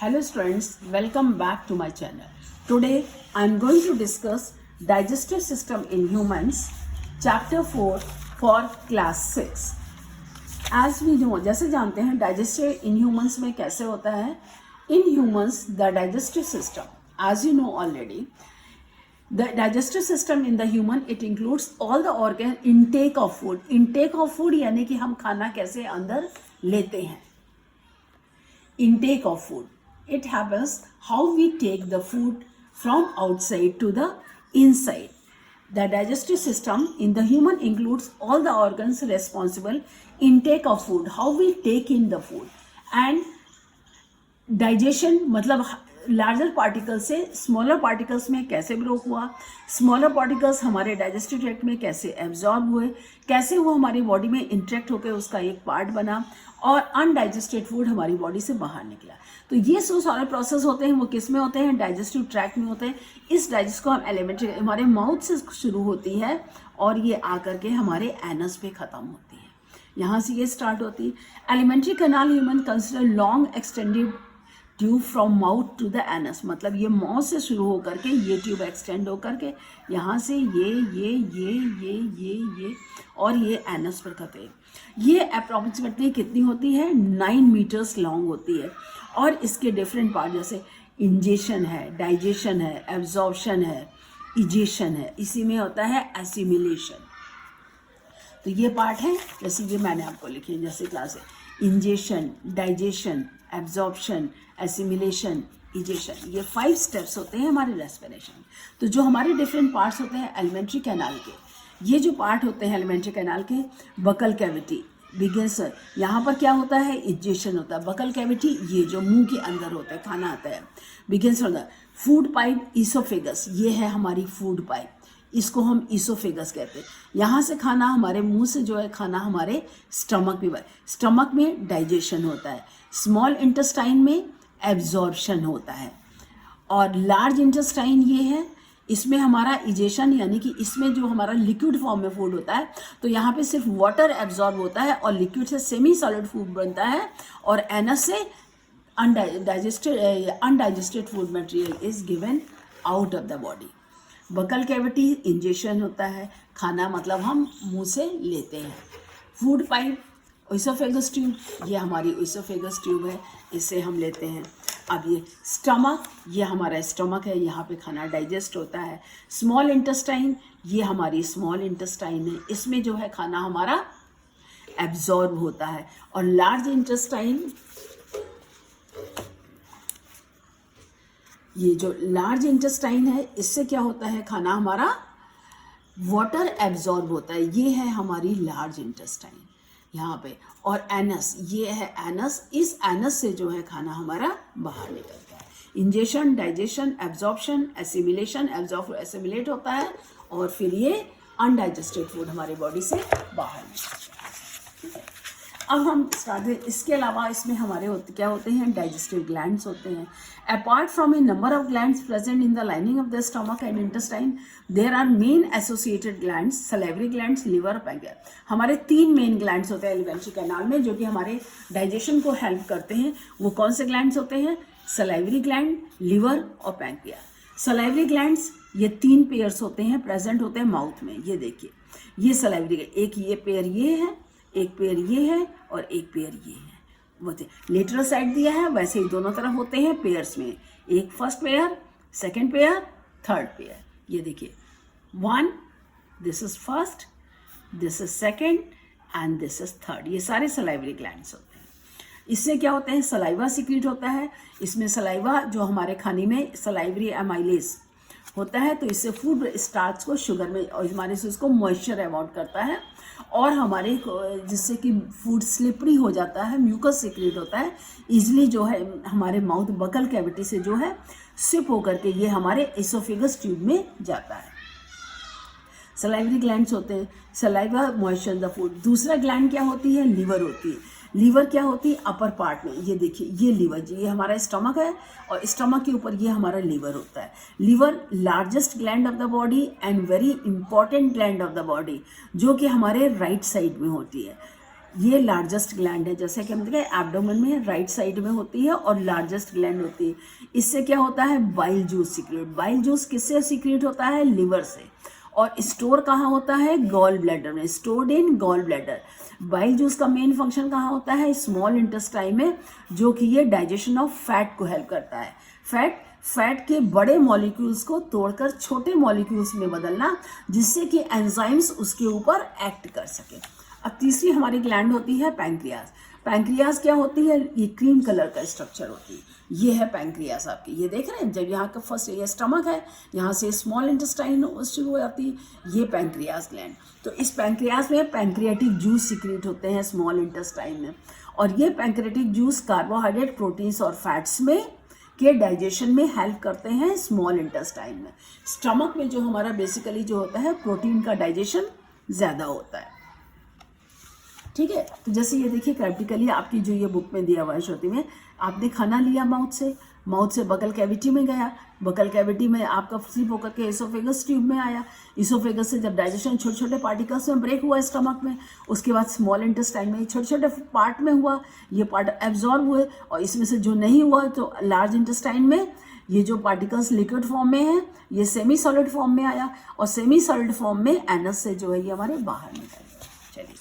Hello students, welcome back to my channel. Today I am going to discuss digestive system in humans, chapter 4 for class 6. As we know, जैसे जानते हैं digestive in humans में कैसे होता है. In humans, the digestive system, as you know already, the digestive system in the human, it includes all the organ intake of food. Intake of food यानी कि हम खाना कैसे अंदर लेते हैं. Intake of food. It happens how we take the food from outside to the inside. The digestive system in the human includes all the organs responsible intake of food, how we take in the food, and digestion मतलब larger particle से smaller particles में कैसे broke हुआ, smaller particles हमारे digestive tract में कैसे absorb हुए, कैसे वो हमारी बॉडी में इंटरेक्ट होकर उसका एक पार्ट बना और अनडाइजेस्टेड फूड हमारी बॉडी से बाहर निकला. तो ये जो सारे प्रोसेस होते हैं वो किस में होते हैं, डाइजेस्टिव ट्रैक्ट में होते हैं. इस डाइजेस्ट को हम एलिमेंट्री हमारे माउथ से शुरू होती है और ये आकर के हमारे एनस पे ख़त्म होती है. यहाँ से ये स्टार्ट होती है. Alimentary canal human consider long extended tube from mouth to the anus, मतलब ये माउथ से शुरू होकर के ये ट्यूब एक्सटेंड होकर के यहाँ से ये और ये एनस पर खत्म. ये अप्रॉक्सीमेटली कितनी होती है, 9 मीटर्स लॉन्ग होती है. और इसके डिफरेंट पार्ट जैसे इंजेशन है, डाइजेशन है, एब्जॉर्प्शन है, इजेशन है, इसी में होता है एसिमिलेशन. तो ये पार्ट है जैसे ये मैंने आपको लिखे जैसे क्लास है, ingestion, digestion, absorption, assimilation, egestion. ये 5 स्टेप्स होते हैं हमारे रेस्पिरेशन. तो जो हमारे डिफरेंट पार्ट्स होते हैं एलिमेंट्री कैनाल के, ये जो पार्ट होते हैं एलिमेंट्री कैनाल के, बकल कैविटी बिगिंस, यहाँ पर क्या होता है, इजेशन होता है. बकल कैविटी ये जो मुंह के अंदर होता है, खाना आता है, बिगिंस होता है. फूड पाइप, ईसोफेगस, ये है हमारी फूड पाइप, इसको हम ईसोफेगस कहते हैं. यहाँ से खाना हमारे मुंह से जो है खाना हमारे स्टमक में, स्टमक में डाइजेशन होता है, स्मॉल इंटेस्टाइन में एब्जॉर्प्शन होता है और लार्ज इंटेस्टाइन ये है, इसमें हमारा इजेशन यानी कि इसमें जो हमारा लिक्विड फॉर्म में फूड होता है. तो यहाँ पे सिर्फ वाटर एब्जॉर्ब होता है और लिक्विड से सेमी सॉलिड फूड बनता है और एनस से undigested food material is given out of the body. Buccal cavity ingestion होता है, खाना मतलब हम मुंह से लेते हैं. फूड पाइप, ओइसोफेगस ट्यूब, ये हमारी ओइसोफेगस ट्यूब है, इससे हम लेते हैं. अब ये स्टमक, ये हमारा स्टमक है, यहाँ पे खाना डाइजेस्ट होता है. स्मॉल इंटेस्टाइन, ये हमारी स्मॉल इंटेस्टाइन है, इसमें जो है खाना हमारा एब्जॉर्ब होता है. और लार्ज इंटेस्टाइन, ये जो लार्ज इंटेस्टाइन है, इससे क्या होता है, खाना हमारा वाटर एब्जॉर्ब होता है. ये है हमारी लार्ज इंटेस्टाइन यहाँ पे. और एनस, ये है एनस, इस एनस से जो है खाना हमारा बाहर निकलता है. Ingestion, digestion, absorption, assimilation, assimilate होता है और फिर ये अनडाइजेस्टेड फूड हमारी बॉडी से बाहर निकलता है. ठीक है, अब हम स्टार्ट हैं. इसके अलावा इसमें हमारे क्या होते हैं, डाइजेस्टिव ग्लैंड्स होते हैं. Apart from a number of glands present in the lining of the stomach and intestine, there are main associated glands, salivary glands, liver, pancreas. हमारे 3 मेन ग्लैंड्स होते हैं एलिमेंट्री कैनाल में जो कि हमारे डाइजेशन को हेल्प करते हैं. वो कौन से ग्लैंड्स होते हैं, सलाइवरी ग्लैंड, लिवर और पैंक्रियास. सलाइवरी ग्लैंड्स ये 3 पेयर्स होते हैं, प्रेजेंट होते हैं माउथ में. ये देखिए, ये सलाइवरी, एक ये पेयर ये है, एक पेयर ये है और एक पेयर ये है. वो लेटरल साइड दिया है, वैसे ही दोनों तरफ होते हैं पेयर्स में. एक first pair, second pair, third pair. ये देखिए, 1, this is first, this is second and this is third. ये सारे सलाइवरी ग्लैंड्स होते हैं. इससे क्या होते हैं, सलाइवा सिक्रीट होता है. इसमें सलाइवा जो हमारे खाने में सलाइवरी एमाइलेज होता है, तो इससे फूड स्टार्च को शुगर में और हमारे से उसको मॉइस्चर अवॉइड करता है और हमारे जिससे कि फूड स्लिपरी हो जाता है, म्यूकस सिक्रीट होता है इजीली, जो है हमारे माउथ बकल कैविटी से जो है सिप होकर के ये हमारे एसोफेगस ट्यूब में जाता है. सलाइवरी ग्लैंड्स होते हैं, सलाइवा मॉइस्चर द फूड. दूसरा ग्लैंड क्या होती है, लिवर होती है. लीवर क्या होती है, अपर पार्ट में. ये देखिए, ये लीवर जी, ये हमारा स्टमक है और स्टमक के ऊपर ये हमारा लीवर होता है. Liver largest gland of the body and very important gland of the body, जो कि हमारे राइट साइड में होती है. ये लार्जेस्ट ग्लैंड है, जैसे कि हम देखें एब्डोमेन में राइट साइड में होती है और लार्जेस्ट ग्लैंड होती है। इससे क्या होता है, bile juice secrete. Bile juice किससे सीक्रेट होता है, लिवर से। और स्टोर कहाँ होता है, गॉल ब्लैडर में, stored in gall bladder. Bile juice का मेन फंक्शन कहाँ होता है, स्मॉल इंटेस्टाइन में, जो कि ये डाइजेशन ऑफ फैट को हेल्प करता है। फैट के बड़े मॉलिक्यूल्स को तोड़कर छोटे मॉलिक्यूल्स में बदलना, जिससे कि एंजाइम्स उसके ऊपर एक्ट कर सके। अब तीसरी हमारी ग्लैंड होती है पैंक्रियाज। पैंक्रियाज क्या होती है, ये क्रीम कलर का स्ट्रक्चर होती है। ये है पैंक्रियाज आपकी, ये देख रहे हैं, जब यहाँ का फर्स्ट ये स्टमक है, यहाँ से स्मॉल इंटेस्टाइन शुरू हो जाती है, ये पैंक्रियाज ग्लैंड। तो इस पैंक्रियाज में पैंक्रियाटिक जूस सीक्रेट होते हैं स्मॉल इंटेस्टाइन में, और ये पैंक्रियाटिक जूस कार्बोहाइड्रेट, प्रोटीन्स और फैट्स में के डाइजेशन में हेल्प करते हैं स्मॉल इंटेस्टाइन में। स्टमक में जो हमारा बेसिकली जो होता है, प्रोटीन का डाइजेशन ज़्यादा होता है, ठीक है। तो जैसे ये देखिए प्रैक्टिकली आपकी जो ये बुक में दिया हुआ है श्रुति में, आपने खाना लिया माउथ से बकल कैविटी में गया, बकल कैविटी में आपका स्लिप होकर के इसोफेगस ट्यूब में आया, इसोफेगस से जब डाइजेशन छोटे छोटे पार्टिकल्स में ब्रेक हुआ स्टमक में, उसके बाद स्मॉल इंटेस्टाइन में छोटे छोटे पार्ट में हुआ, ये पार्ट एब्जॉर्ब हुए, और इसमें से जो नहीं हुआ तो लार्ज इंटेस्टाइन में ये जो पार्टिकल्स लिक्विड फॉर्म में है, ये सेमी सॉलिड फॉर्म में आया, और सेमी सॉलिड फॉर्म में एनस से जो है ये हमारे बाहर निकल गया। चलिए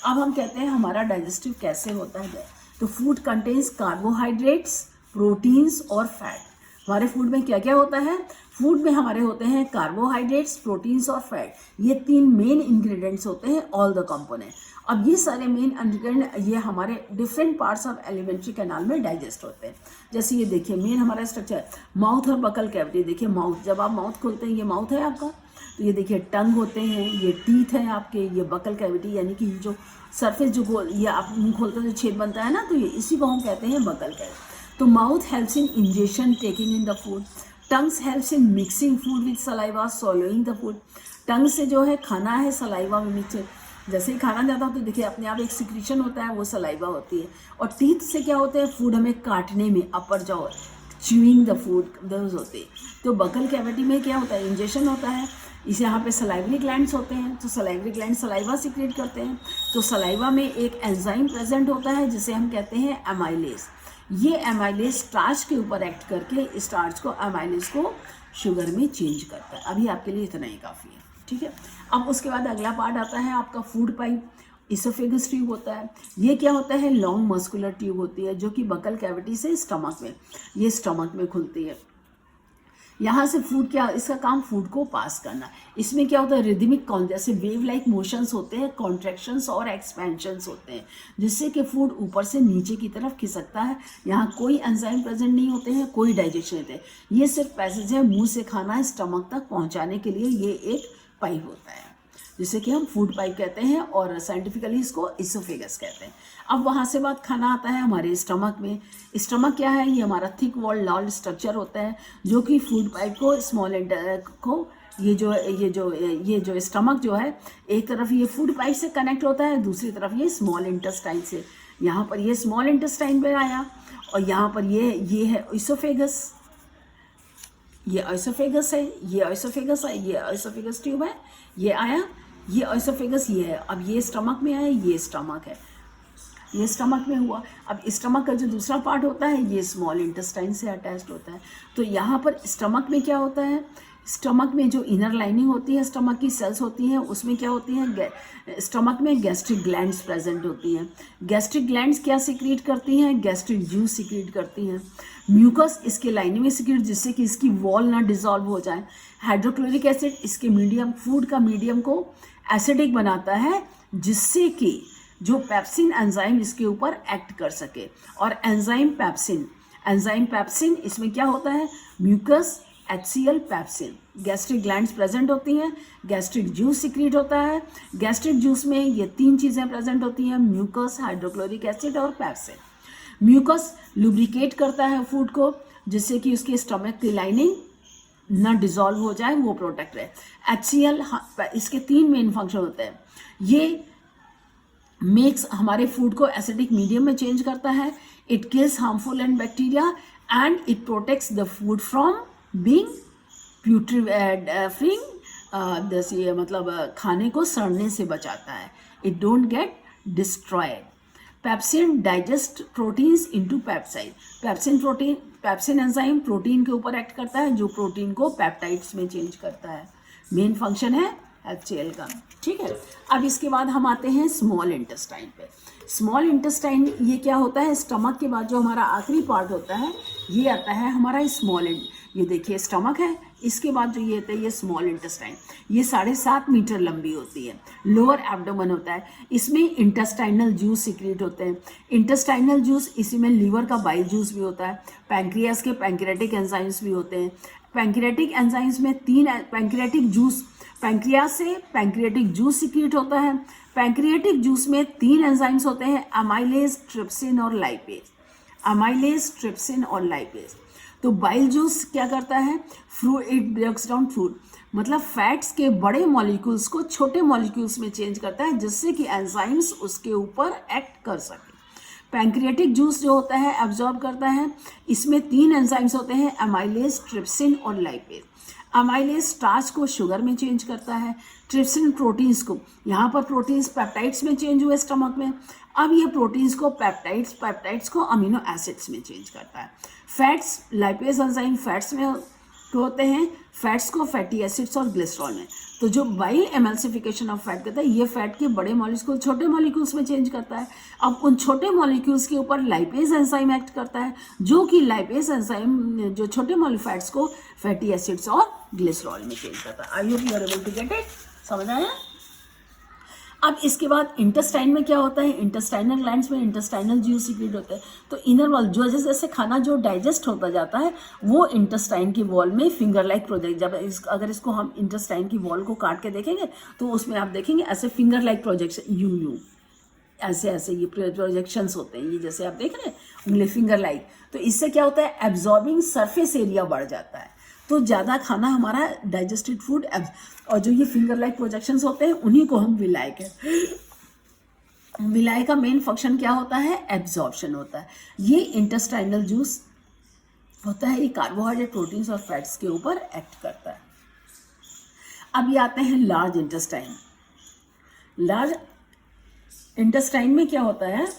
अब हम कहते हैं हमारा डाइजेस्टिव कैसे होता है। तो फूड कंटेन्स कार्बोहाइड्रेट्स, प्रोटीन्स और फैट। हमारे फूड में क्या क्या होता है, फूड में हमारे होते हैं कार्बोहाइड्रेट्स, प्रोटीन्स और फैट। ये तीन मेन इंग्रेडिएंट्स होते हैं, ऑल द कंपोनेंट। अब ये सारे मेन इंग्रेडिएंट ये हमारे different parts of alimentary canal में डाइजेस्ट होते हैं। जैसे ये देखिए मेन हमारा स्ट्रक्चर, माउथ और बकल कैविटी। देखिए माउथ, जब आप माउथ खोलते हैं, ये माउथ है आपका, तो ये देखिए टंग होते हैं, ये टीथ हैं आपके, ये बकल कैविटी यानी कि जो सरफेस जो गोल ये आप मुंह खोलते हैं जो छेद बनता है ना, तो ये इसी को हम कहते हैं बकल कैविटी। तो mouth helps in ingestion, taking in the food. Tongues helps in mixing food with saliva, swallowing the food. Tongue से जो है खाना है सलाइवा में मिक्स, जैसे ही खाना जाता है तो देखिए अपने आप एक सिक्रीशन होता है, वो सलाइवा होती है। और टीथ से क्या होता है, फूड हमें काटने में, अपर jaw, chewing the food, those होते हैं। तो बकल कैविटी में क्या होता है, इंजेशन होता है। इस यहाँ पे सलाइवरी ग्लैंड्स होते हैं, तो सलाइवरी ग्लैंड सलाइवा सीक्रेट करते हैं। तो सलाइवा में एक एंजाइम प्रेजेंट होता है जिसे हम कहते हैं एमाइलेज। ये एमाइलेज स्टार्च के ऊपर एक्ट करके स्टार्च को, एमाइलेज को शुगर में चेंज करता है। अभी आपके लिए इतना ही काफ़ी है, ठीक है। अब उसके बाद अगला पार्ट आता है आपका फूड पाइप, इसोफेगस ट्यूब होता है। ये क्या होता है, लॉन्ग मस्कुलर ट्यूब होती है, जो कि बकल कैविटी से स्टमक में, ये स्टमक में खुलती है। यहाँ से फूड क्या, इसका काम फूड को पास करना। इसमें क्या होता है, रिदमिक जैसे वेव लाइक मोशंस होते हैं, कॉन्ट्रैक्शंस और एक्सपेंशंस होते हैं, जिससे कि फूड ऊपर से नीचे की तरफ खिसकता है। यहाँ कोई एंजाइम प्रेजेंट नहीं होते हैं, कोई डाइजेशन होते हैं, ये सिर्फ पैसेज है मुंह से खाना स्टमक तक पहुँचाने के लिए। ये एक पाइप होता है जिसे कि हम फूड पाइप कहते हैं, और साइंटिफिकली इसको इसोफेगस कहते हैं। अब वहाँ से बाद खाना आता है हमारे स्टमक में। स्टमक क्या है, ये हमारा थिक वॉल्ड स्ट्रक्चर होता है, जो कि फूड पाइप को स्मॉल को ये जो स्टमक जो है, एक तरफ ये फूड पाइप से कनेक्ट होता है, दूसरी तरफ ये स्मॉल इंटेस्टाइन से। यहाँ पर ये स्मॉल इंटेस्टाइन पे आया, और यहाँ पर ये है इसोफेगस, ये इसोफेगस है, ये इसोफेगस है, ये इसोफेगस ट्यूब है, ये आया, ये इसोफेगस ये है। अब ये स्टमक में आया, ये स्टमक है, ये स्टमक में हुआ। अब स्टमक का जो दूसरा पार्ट होता है, ये स्मॉल इंटेस्टाइन से अटैच्ड होता है। तो यहाँ पर स्टमक में क्या होता है, स्टमक में जो इनर लाइनिंग होती है, स्टमक की सेल्स होती हैं, उसमें क्या होती हैं, स्टमक में गैस्ट्रिक ग्लैंड्स प्रेजेंट होती हैं। गैस्ट्रिक ग्लैंड्स क्या सीक्रेट करती हैं, गैस्ट्रिक जूस सीक्रेट करती हैं। म्यूकस इसके लाइनिंग में सीक्रेट, जिससे कि इसकी वॉल ना डिसॉल्व हो जाए। हाइड्रोक्लोरिक एसिड इसके मीडियम, फूड का मीडियम को एसिडिक बनाता है, जिससे कि जो पेप्सिन एंजाइम इसके ऊपर एक्ट कर सके। और एंजाइम पेप्सिन इसमें क्या होता है, mucus, HCl, pepsin. Gastric glands present होती हैं, गैस्ट्रिक जूस सीक्रेट होता है। गैस्ट्रिक जूस में ये तीन चीज़ें प्रेजेंट होती हैं, म्यूकस, हाइड्रोक्लोरिक एसिड और पेप्सिन। म्यूकस लुब्रिकेट करता है फूड को, जिससे कि उसके स्टमक की लाइनिंग ना डिसॉल्व हो जाए, वो प्रोटेक्ट रहे। HCl इसके तीन मेन फंक्शन होते हैं। ये मेक्स हमारे फूड को एसिडिक मीडियम में चेंज करता है। It kills harmful and bacteria and it protects the food from being putrefying, जैसे मतलब खाने को सड़ने से बचाता है। It don't get destroy. Pepsin digest proteins into peptide. Pepsin enzyme protein के ऊपर एक्ट करता है जो प्रोटीन को पेप्टाइड्स में चेंज करता है. मेन फंक्शन है HCl का. ठीक है. अब इसके बाद हम आते हैं स्मॉल इंटेस्टाइन पे. स्मॉल इंटेस्टाइन ये क्या होता है, स्टमक के बाद जो हमारा आखिरी पार्ट होता है ये आता है हमारा स्मॉल. ये देखिए स्टमक है, इसके बाद जो ये होता है ये स्मॉल इंटेस्टाइन. ये 7.5 मीटर लंबी होती है. लोअर एब्डोमेन होता है. इसमें इंटेस्टाइनल जूस सिक्रेट होते हैं. इंटेस्टाइनल जूस, इसी में लीवर का बाइल जूस भी होता है. पैंक्रियास के पैंक्रियाटिक एंजाइम्स भी होते हैं. पैंक्रियाटिक एंजाइम्स में 3 पैंक्रियाटिक जूस, पैंक्रियास से पैंक्रियाटिक जूस सिक्रेट होता है. पैंक्रियाटिक जूस में 3 एंजाइम्स होते हैं, अमाइलेज, ट्रिप्सिन और लाइपेज. अमाइलेज, ट्रिप्सिन और लाइपेज. तो बाइल जूस क्या करता है, fruit, it breaks down food, मतलब फैट्स के बड़े मॉलिक्यूल्स को छोटे मॉलिक्यूल्स में चेंज करता है जिससे कि एंजाइम्स उसके ऊपर एक्ट कर सके. पैंक्रियाटिक जूस जो होता है एब्जॉर्ब करता है. इसमें 3 एंजाइम्स होते हैं, अमाइलेज, ट्रिप्सिन और लाइपेज. अमाइलेज स्टार्च को शुगर में चेंज करता है. ट्रिप्सिन प्रोटीन्स को, यहाँ पर प्रोटीन्स पेप्टाइड्स में चेंज हुए स्टमक में. अब ये प्रोटीन्स को पेप्टाइड्स को अमीनो एसिड्स में चेंज करता है. फैट्स, लाइपेज एंजाइम फैट्स में होते हैं, फैट्स को फैटी एसिड्स और ग्लिसरॉल में. तो जो बाइल एमल्सिफिकेशन ऑफ फैट कहता है, ये फैट के बड़े मॉलिक्यूल छोटे मॉलिक्यूल्स में चेंज करता है. अब उन छोटे मॉलिक्यूल्स के ऊपर लाइपेज एंजाइम एक्ट करता है जो कि लाइपेज एंजाइम जो छोटे फैट्स को फैटी एसिड्स और ग्लिसरॉल में चेंज करता है. I hope you are able to get it. समझ आया. अब इसके बाद इंटेस्टाइन में क्या होता है, इंटेस्टाइनल ग्लैंड्स में इंटेस्टाइनल जूस सीक्रेट होते हैं. तो इनर वॉल जो जैसे जैसे खाना जो डाइजेस्ट होता जाता है वो इंटेस्टाइन की वॉल में फिंगर लाइक प्रोजेक्ट, जब अगर इसको हम इंटेस्टाइन की वॉल को काट के देखेंगे तो उसमें आप देखेंगे ऐसे फिंगर लाइक प्रोजेक्शन, यू ऐसे ऐसे ये प्रोजेक्शंस होते हैं. ये जैसे आप देख रहे हैं उंगली फिंगर लाइक. तो इससे क्या होता है, एब्जॉर्बिंग सरफेस एरिया बढ़ जाता है. तो ज़्यादा खाना हमारा डाइजेस्टेड फूड, और जो ये फिंगर लाइक प्रोजेक्शंस होते हैं उन्हीं को हम विलाई कहते हैं. विलाई का मेन फंक्शन क्या होता है, एब्जॉर्प्शन होता है. ये इंटेस्टाइनल जूस होता है, ये कार्बोहाइड्रेट, प्रोटीन्स और फैट्स के ऊपर एक्ट करता है. अब ये आते हैं लार्ज इंटेस्टाइन. लार्ज इंटेस्टाइन में क्या होता है,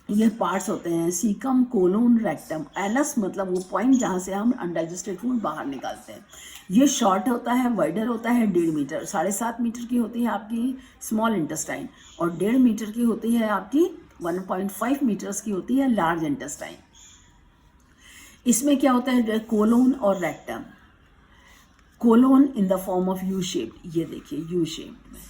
ये पार्ट्स होते हैं, सीकम, कोलोन, रेक्टम. एनस मतलब वो पॉइंट जहाँ से हम अनडाइजेस्टेड फूड बाहर निकालते हैं. ये शॉर्ट होता है, वाइडर होता है 1.5 मीटर. 7.5 मीटर की होती है आपकी स्मॉल इंटेस्टाइन और 1.5 मीटर की होती है आपकी, 1.5 मीटर्स की होती है लार्ज इंटेस्टाइन. इसमें क्या होता है, कोलोन और rectum. Colon in the form of U shaped, ये देखिए यू शेप्ड में,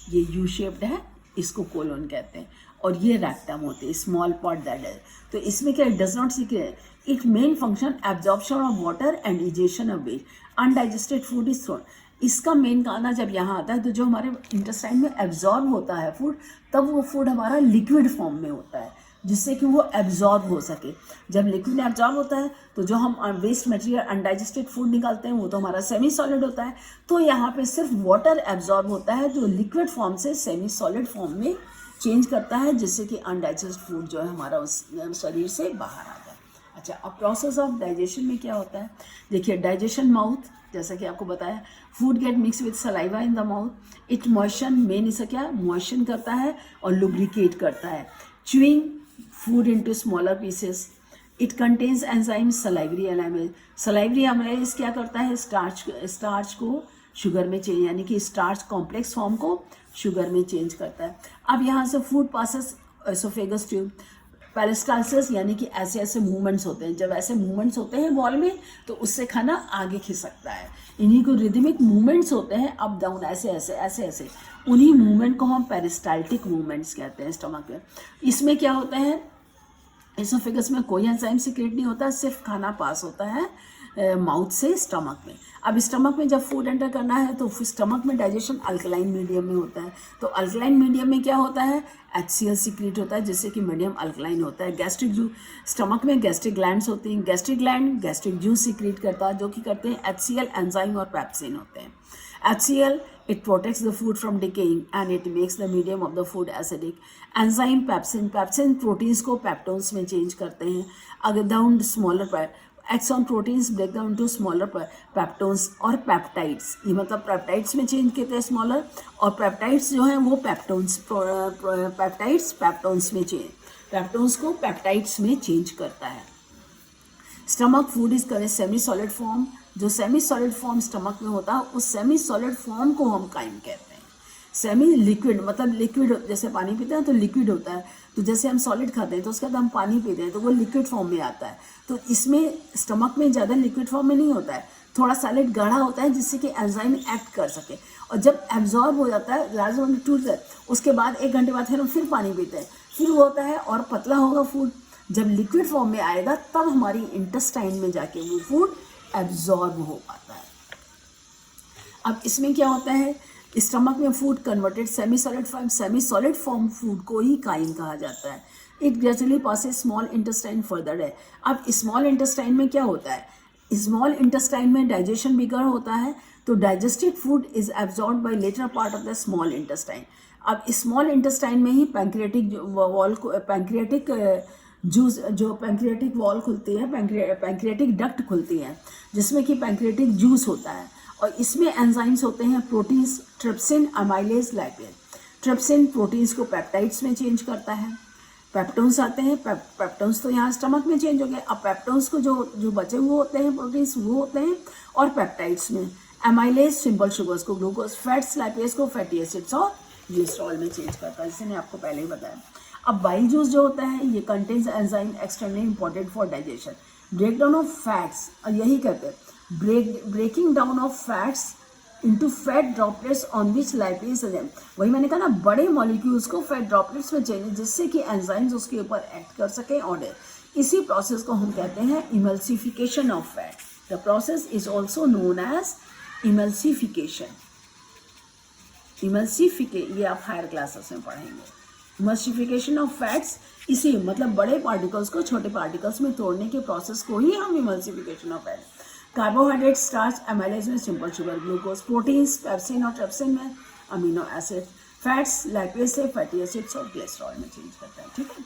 ये यू शेप्ड है, इसको कोलोन कहते हैं. और ये रेक्टम होते हैं, स्मॉल पार्ट दैट है. तो इसमें क्या, does not secrete it main function absorption of water and egestion of waste. Undigested food is thrown. इसका मेन गाना जब यहाँ आता है तो जो हमारे इंटेस्टाइन में एब्जॉर्ब होता है फूड, तब वो फूड हमारा लिक्विड फॉर्म में होता है जिससे कि वो एब्जॉर्ब हो सके. जब लिक्विड एब्जॉर्ब होता है तो जो हम वेस्ट मटेरियल अनडाइजेस्टेड फूड निकालते हैं वो तो हमारा सेमी सॉलिड होता है. तो यहाँ पे सिर्फ वाटर एब्जॉर्ब होता है जो लिक्विड फॉर्म से सेमी सॉलिड फॉर्म में चेंज करता है जिससे कि अनडाइजेस्ट फूड जो है हमारा उस शरीर से बाहर आ जाए. अच्छा, अब प्रोसेस ऑफ डाइजेशन में क्या होता है, देखिए डाइजेशन माउथ, जैसा कि आपको बताया, food get mix with saliva in the mouth. It moisten, मेन इसे क्या मॉइशन करता है और लुब्रिकेट करता है. Chewing food into smaller pieces. It contains enzymes, salivary एलाइमेज. सलाइवरी एलाइमेज क्या करता है, स्टार्च को शुगर में चेंज, यानी कि स्टार्च कॉम्प्लेक्स फॉर्म को शुगर में चेंज करता है. अब यहाँ से food passes oesophagus tube. Peristalsis यानी कि ऐसे ऐसे मूवमेंट्स होते हैं, जब ऐसे मूवमेंट्स होते हैं वॉल में तो उससे खाना आगे खिसकता है. इन्हीं को रिदमिक मूवमेंट्स होते हैं, अप डाउन ऐसे ऐसे ऐसे ऐसे. उन्हीं मूवमेंट को हम पेरिस्टाल्टिक मूवमेंट्स कहते हैं स्टमक में. इसमें क्या होता है, एसोफेगस में कोई एंजाइम सीक्रेट नहीं होता, सिर्फ खाना पास होता है माउथ से स्टमक में. अब स्टमक में जब फूड एंटर करना है तो स्टमक में डाइजेशन अल्कलाइन मीडियम में होता है. तो अल्कलाइन मीडियम में क्या होता है, HCl सीक्रेट होता है जिससे कि मीडियम अल्कलाइन होता है. गैस्ट्रिक जूस, स्टमक में गैस्ट्रिक ग्लैंड्स होती हैं. Gastric gland gastric juice secrete करता है जो कि करते हैं HCl एंजाइम और पेप्सिन होते हैं. HCl it protects the food from decaying and it makes the medium of the food acidic. Enzyme pepsin proteins को पेप्टोन्स में चेंज करते हैं. अगर down smaller exon proteins break down to smaller peptones और peptides, ये मतलब peptides में change करते हैं स्मॉलर, और पेप्टाइड्स जो हैं वो पेप्टोन्स पेप्टोन्स में चेंज, पेप्टोन्स को पेप्टाइड्स में चेंज करता है। स्टमक फूड इज करे सेमी सॉलिड फॉर्म, जो सेमी सॉलिड फॉर्म स्टमक में होता है उस सेमी सॉलिड फॉर्म को हम काइम कहते हैं। सेमी लिक्विड मतलब लिक्विड, जैसे पानी पीते हैं तो लिक्विड होता है, तो जैसे हम सॉलिड खाते हैं तो उसके बाद हम पानी पीते हैं तो वो लिक्विड फॉर्म में आता है। तो इसमें स्टमक में ज़्यादा लिक्विड फॉर्म में नहीं होता है, थोड़ा सॉलिड गाढ़ा होता है जिससे कि एंजाइम एक्ट कर सके, और जब एब्जॉर्ब हो जाता है लार्ज अमाउंट टूट जाए उसके बाद 1 घंटे बाद फिर हम फिर पानी पीते हैं, फिर वो होता है और पतला होगा फूड। जब लिक्विड फॉर्म में आएगा तब हमारी इंटेस्टाइन में जाके वो फूड एब्जॉर्ब हो पाता है। अब इसमें क्या होता है, स्टमक में food converted semi solid form food को ही काइम कहा जाता है। It gradually passes small intestine further है। अब स्मॉल इंटेस्टाइन में क्या होता है, स्मॉल इंटेस्टाइन में डाइजेशन बिगड़ होता है, तो digested food is absorb by later part of the small intestine. अब स्मॉल इंटेस्टाइन में ही पैंक्रियाटिक वॉल को जूस जो पैंक्रियाटिक वॉल खुलती है, पैंक्रियाटिक डक्ट खुलती है जिसमें कि पैंक्रियाटिक जूस होता है, और इसमें एंजाइम्स होते हैं proteins, trypsin, amylase, lipase. Trypsin proteins को पेप्टाइड्स में चेंज करता है, पेप्टोन्स आते हैं, पेप्टोन्स तो यहाँ स्टमक में चेंज हो गए, अब पेप्टोन्स को जो बचे हुए होते हैं प्रोटीन्स वो होते हैं, और पेप्टाइड्स में अमाइलेज सिंपल शुगर्स को ग्लूकोज, फैट्स लाइपेज को फैटी एसिड्स और ग्लिसरॉल में चेंज करता है, जिसे मैंने आपको पहले ही बताया। अब बाइल जूस जो होता है ये contains enzyme extremely important for digestion, break down of fats, और यही कहते हैं breaking down of fats into fat droplets on which lipase enzyme. वही मैंने कहा ना, बड़े मॉलिक्यूल्स को फैट ड्रॉपलेट्स में चेंज जिससे कि एंजाइम्स उसके ऊपर एक्ट कर सके ऑर्डर। इसी प्रोसेस को हम कहते हैं emulsification of fat. The process is also known as emulsification. ये आप हायर क्लासेस में पढ़ेंगे। इमल्सिफिकेशन ऑफ फैट्स, इसी मतलब बड़े पार्टिकल्स को छोटे पार्टिकल्स में तोड़ने के प्रोसेस को ही हम emulsification of fats. Carbohydrate, starch, amylase में simple sugar, glucose, proteins, pepsin और ट्रिप्सिन में अमीनो एसिड, फैट्स लाइपेज से फैटी एसिड्स और ग्लिसरॉल में चेंज करता है। ठीक है,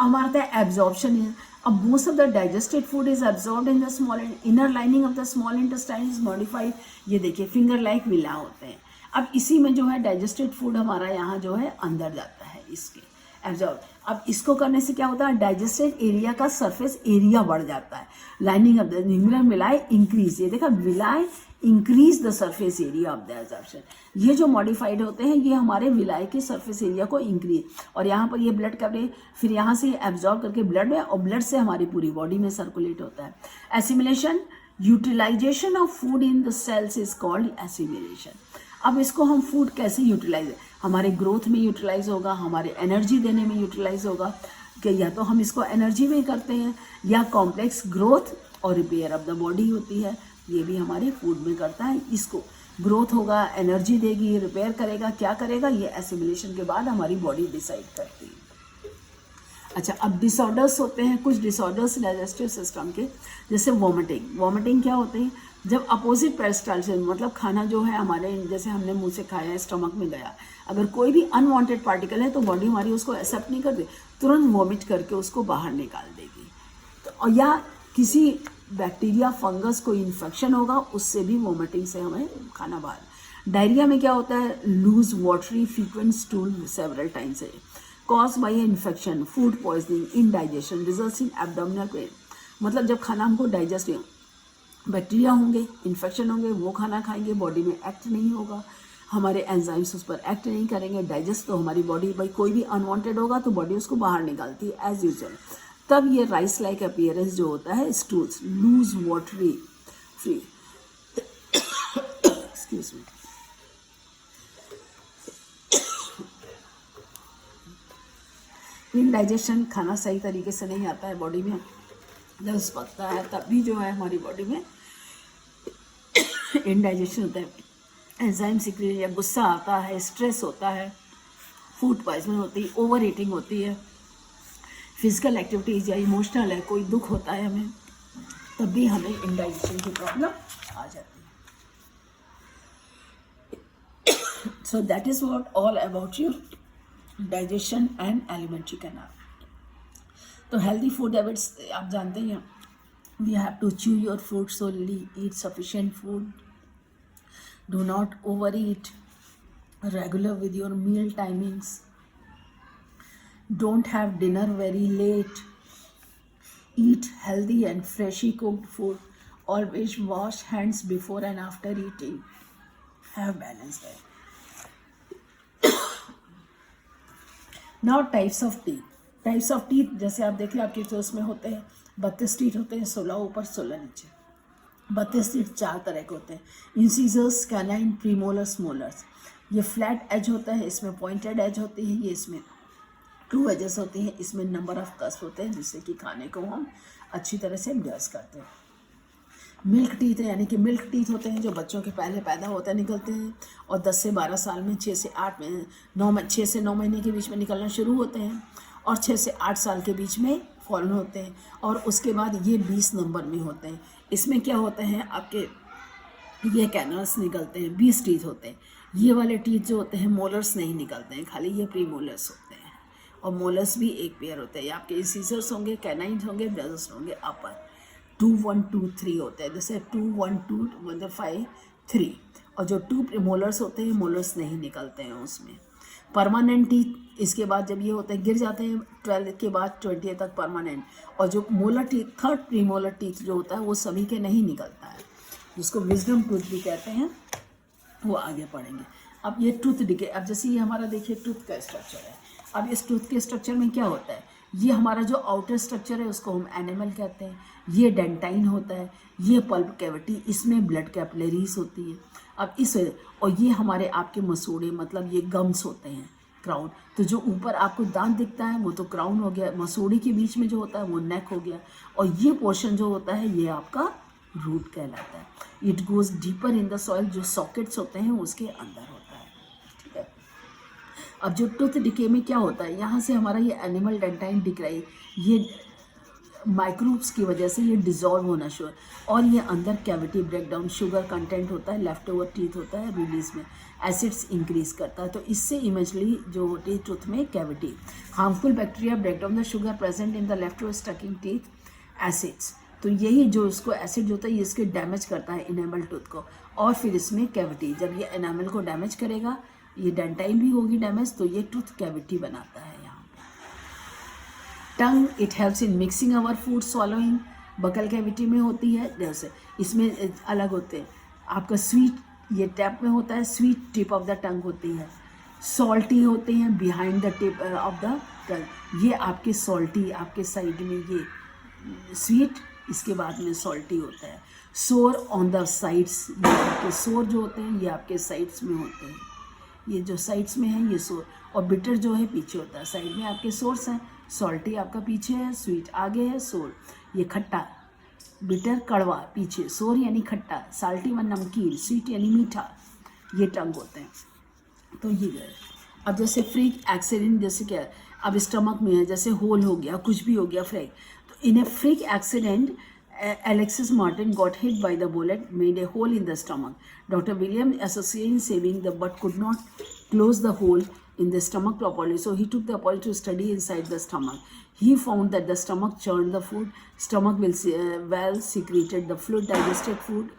हमारा था एब्जॉर्प्शन है। अब most of the digested food is absorbed in the small inner lining of the small intestine is modified. ये देखिए फिंगर लाइक विला होते हैं। अब इसी में जो है डाइजेस्टेड फूड हमारा यहाँ जो है अंदर जाता है इसके एब्जॉर्ब। अब इसको करने से क्या होता है, डाइजेस्टेड एरिया का सरफेस एरिया बढ़ जाता है। Lining of the villi increase, ये देखा villi increase the surface area of the absorption. ये जो मॉडिफाइड होते हैं ये हमारे विलाई के सरफेस एरिया को इंक्रीज, और यहाँ पर ये ब्लड कवरेज फिर यहाँ से एब्जॉर्ब करके ब्लड में, और ब्लड से हमारी पूरी बॉडी में सर्कुलेट होता है। Assimilation, utilization of food in the cells is called assimilation. अब इसको हम फूड कैसे यूटिलाइज, हमारे ग्रोथ में यूटिलाइज होगा, हमारे एनर्जी देने में यूटिलाइज होगा, कि या तो हम इसको एनर्जी में करते हैं या कॉम्प्लेक्स ग्रोथ और रिपेयर ऑफ द बॉडी होती है, ये भी हमारे फूड में करता है। इसको ग्रोथ होगा, एनर्जी देगी, रिपेयर करेगा, क्या करेगा, ये एसिमिलेशन के बाद हमारी बॉडी डिसाइड करती है। अच्छा, अब डिसऑर्डर्स होते हैं, कुछ डिसऑर्डर्स डाइजेस्टिव सिस्टम के, जैसे वॉमिटिंग। वॉमिटिंग क्या होती है, जब अपोजिट पेरिस्टाल्सिस मतलब खाना जो है हमारे जैसे हमने मुंह से खाया स्टमक में गया, अगर कोई भी अनवांटेड पार्टिकल है तो बॉडी हमारी उसको एक्सेप्ट नहीं करती, तुरंत वॉमिट करके उसको बाहर निकाल देगी। तो या किसी बैक्टीरिया फंगस कोई इन्फेक्शन होगा उससे भी वॉमिटिंग से हमें खाना बाहर। डायरिया में क्या होता है, loose watery frequent stool several times है, cause by infection, food poisoning, indigestion, results in abdominal pain. मतलब जब खाना हमको डाइजेस्ट नहीं, बैक्टीरिया होंगे, इन्फेक्शन होंगे, वो खाना खाएंगे, बॉडी में एक्ट नहीं होगा, हमारे एंजाइम्स उस पर एक्ट नहीं करेंगे, डाइजेस्ट तो हमारी बॉडी भाई कोई भी अनवांटेड होगा तो बॉडी उसको बाहर निकालती है एज यूजुअल। तब ये राइस लाइक अपीयरेंस जो होता है, stools, loose watery free excuse me, indigestion, खाना सही तरीके से नहीं आता है बॉडी में, जब पकता है तब भी जो है हमारी बॉडी में इनडाइजेशन होता है, एंजाइम सीक्रेट या गुस्सा आता है, स्ट्रेस होता है, फूड पॉइजनिंग होती है, ओवर ईटिंग होती है, फिजिकल एक्टिविटीज या इमोशनल है, कोई दुख होता है हमें, तब भी हमें इनडाइजेशन की प्रॉब्लम आ जाती है। So that is what all about your digestion and alimentary canal. तो हेल्दी फूड हैबिट्स आप जानते ही हैं, We have to chew your food slowly, eat sufficient food. Do not overeat. Regular with your meal timings. Don't have dinner very late. Eat healthy and freshly cooked food. Always wash hands before and after eating. Have balanced diet. Now types of teeth. Types of teeth जैसे आप देखिए आपके जो उसमें होते हैं 32 teeth होते हैं, 16 ऊपर 16 नीचे. 32 टीथ 4 तरह के होते हैं. Incisors, canine, premolars, molars. ये फ्लैट एज होता है, इसमें पॉइंटेड एज होती है, ये इसमें 2 एजेस होती हैं, इसमें नंबर ऑफ कस होते हैं जिससे कि खाने को हम अच्छी तरह से ब्रश करते हैं. मिल्क टीथ है, यानी कि मिल्क टीथ होते हैं जो बच्चों के पहले पैदा होते निकलते हैं और 10 से 12 साल में 6 से 9 महीने के बीच में निकलना शुरू होते हैं और 6 से 8 साल के बीच में फॉलन होते हैं और उसके बाद ये 20 नंबर में होते हैं. इसमें क्या होते हैं आपके ये कैनल्स निकलते हैं, 20 टीथ होते हैं. ये वाले टीथ जो होते हैं मोलर्स नहीं निकलते हैं, खाली ये प्री मोलर्स होते हैं और मोलर्स भी एक पेयर होते हैं. आपके इंसीजर्स होंगे, कैनाइन्स होंगे, ब्रजर्स होंगे. अपर 2 1 2 3 होते हैं, जैसे 2 1 2 मतलब 5 3. और जो 2 मोलर्स होते हैं मोलर्स नहीं निकलते हैं उसमें. परमानेंट टीथ इसके बाद जब ये होते हैं गिर जाते हैं 12 के बाद 20 तक परमानेंट. और जो molar teeth, third premolar teeth जो होता है वो सभी के नहीं निकलता है, जिसको विजडम टूथ भी कहते हैं, वो आगे पढ़ेंगे. अब ये टूथ डिके, अब जैसे ये हमारा देखिए टूथ का स्ट्रक्चर है. अब इस टूथ के स्ट्रक्चर में क्या होता है, ये हमारा जो आउटर स्ट्रक्चर है उसको हम एनिमल कहते हैं. ये डेंटाइन होता है, ये पल्प कैविटी, इसमें ब्लड कैपिलरीज होती है. अब इस और ये हमारे आपके मसूड़े मतलब ये गम्स होते हैं, क्राउन. तो जो ऊपर आपको दांत दिखता है वो तो क्राउन हो गया, मसूड़े के बीच में जो होता है वो नेक हो गया और ये पोर्शन जो होता है ये आपका रूट कहलाता है. It goes deeper in the soil, जो सॉकेट्स होते हैं उसके अंदर होता है. ठीक है. अब जो टूथ डिके में क्या होता है, यहाँ से हमारा ये एनिमल डेंटाइन दिख रहा है, ये माइक्रोब्स की वजह से ये डिजॉल्व होना शुरू और ये अंदर कैविटी ब्रेकडाउन, शुगर कंटेंट होता है, लेफ्ट ओवर टीथ होता है, रिलीज में एसिड्स इंक्रीज करता है. तो इससे इमेजली जो होती है टूथ में cavity, harmful bacteria break down the sugar present in the left over stucking teeth acids. तो यही जो इसको एसिड होता है ये इसके डैमेज करता है इनेमल टूथ को और फिर इसमें कैविटी, जब ये एनामल को डैमेज करेगा ये डेंटाइन भी होगी डैमेज, तो ये टूथ कैविटी बनाता है. Tongue, it helps in mixing our food swallowing, buccal cavity में होती है. जैसे इसमें अलग होते हैं आपका स्वीट, ये टैप में होता है, sweet tip of the tongue होती है. सॉल्टी होते हैं behind the tip of the tongue, ये आपके सॉल्टी आपके साइड में ये स्वीट, इसके बाद में सॉल्टी होता है. सोर ऑन द साइड्स, ये आपके सोर जो होते हैं ये आपके साइड्स में होते हैं, ये जो साइड्स में है ये सोर. और बिटर जो है पीछे होता है, साइड में आपके सोर्स हैं. सॉल्टी आपका पीछे है, स्वीट आगे है, सोर ये खट्टा, बिटर कड़वा पीछे, सोर यानी खट्टा, साल्टी व नमकीन, स्वीट यानी मीठा, ये टंग होते हैं. तो ये गए. अब जैसे फ्रीक एक्सीडेंट, जैसे क्या अब स्टमक में है, जैसे होल हो गया, कुछ भी हो गया फ्रीक, तो in a freak accident Alexis Martin got hit by the bullet, made a hole in the stomach. Dr. William associated saving the but could not close the hole in the stomach properly, so he took the appointment to study inside the stomach. He found that the stomach churned the food, stomach well secreted the fluid, digested food,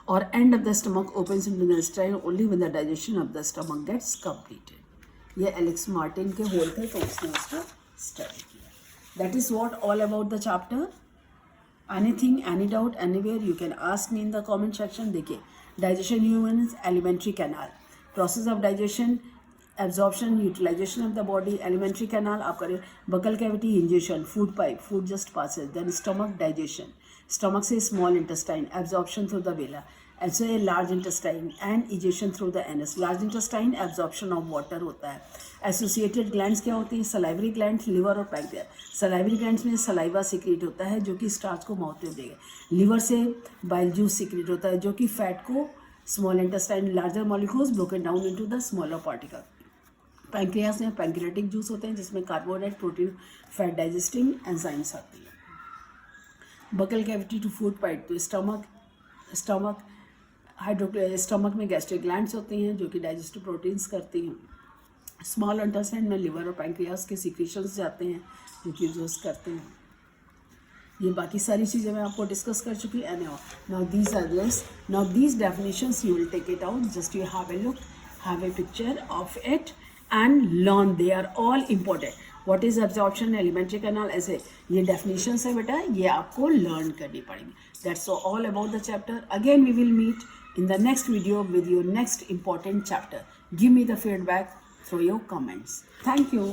or end of the stomach opens into the intestine only when the digestion of the stomach gets completed. ये Alex Martin के whole थे तो उसने उसको study किया. That is what all about the chapter. Anything, any doubt, anywhere, you can ask me in the comment section. देखिए digestion humans, alimentary canal, process of digestion, absorption, utilization of the body, alimentary canal आपका buccal cavity, ingestion, food pipe, food just passes, then stomach, digestion, stomach से small intestine, absorption through the villi, ऐसे large intestine and ejection through the anus. large intestine absorption of water होता है. Associated glands क्या होती हैं, salivary glands, liver और pancreas. Salivary glands में saliva secrete होता है जो कि स्टार्च को माउथ में देगा. लिवर से बाइल जूस सिक्रेट होता है जो कि फैट को small intestine larger molecules broken down into the smaller particle. Pancreas में पैंक्रियाटिक जूस होते हैं जिसमें carbohydrate, protein, fat digesting enzymes आती है. Buccal cavity to food pipe, तो स्टमक स्टमक में गैस्ट्रिक ग्लैंड्स होती हैं जो कि डाइजेस्टिव प्रोटीन्स करती हैं. स्मॉल इंटेस्टाइन में लिवर और पैंक्रियास के सिक्रीशंस जाते हैं जो कि जूस करते हैं. ये बाकी सारी चीज़ें मैं आपको डिस्कस कर चुकी and now these are list, now these definitions you will take it out, just you have a look, have a picture of it and learn, they are all important. What is absorption, alimentary canal, ऐसे ये definitions है बेटा, ये आपको learn करनी पड़ेंगी. That's all about the chapter. Again we will meet in the next video with your next important chapter. Give me the feedback through your comments. Thank you.